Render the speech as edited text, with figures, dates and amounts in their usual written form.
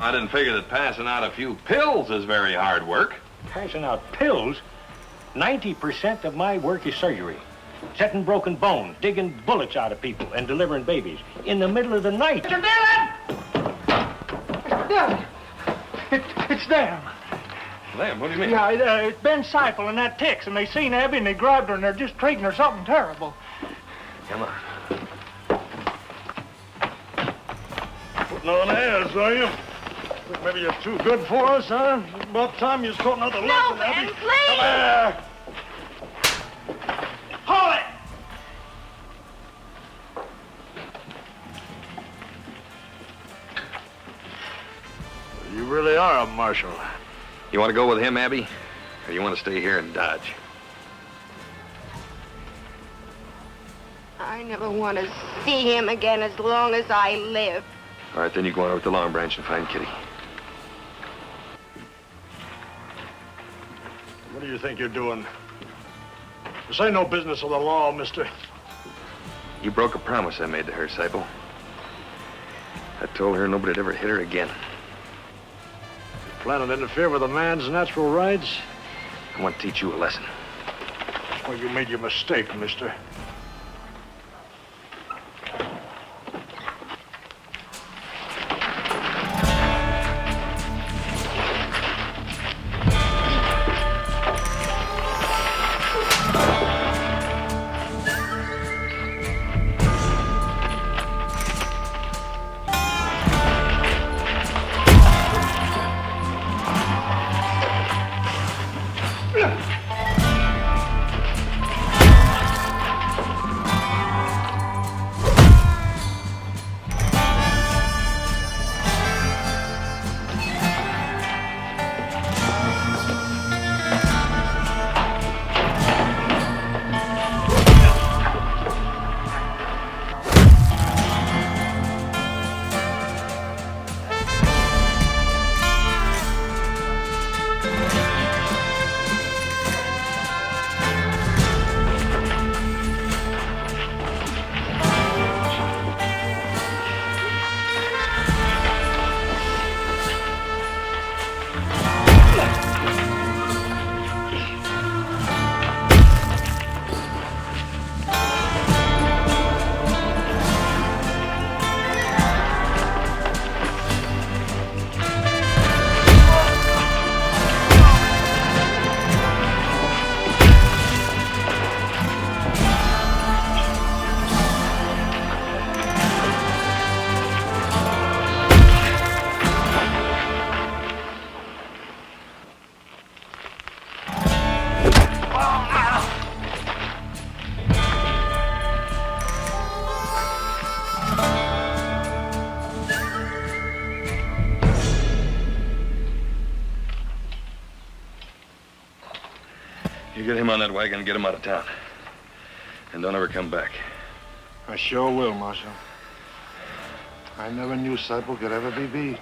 I didn't figure that passing out a few pills is very hard work. Passing out pills? 90% of my work is surgery. Setting broken bones, digging bullets out of people, and delivering babies. In the middle of the night. Mr. Dillon! Mr. Dillon! It's them. Them? What do you mean? Yeah, it's Ben Seifel and that Tex, and they seen Abby and they grabbed her and they're just treating her something terrible. Come on. Putting on airs, are you? Think maybe you're too good for us, huh? It's about time you taught another lesson, Abby. Ben, please! Come here! Hold it! You really are a marshal. You want to go with him, Abby? Or you want to stay here and dodge? I never want to see him again as long as I live. All right, then you go on over to the Long Branch and find Kitty. What do you think you're doing? This ain't no business of the law, mister. You broke a promise I made to her, Seipel. I told her nobody'd ever hit her again. You planning to interfere with a man's natural rights? I want to teach you a lesson. Well, you made your mistake, mister. You get him on that wagon and get him out of town. And don't ever come back. I sure will, Marshal. I never knew Seipel could ever be beat.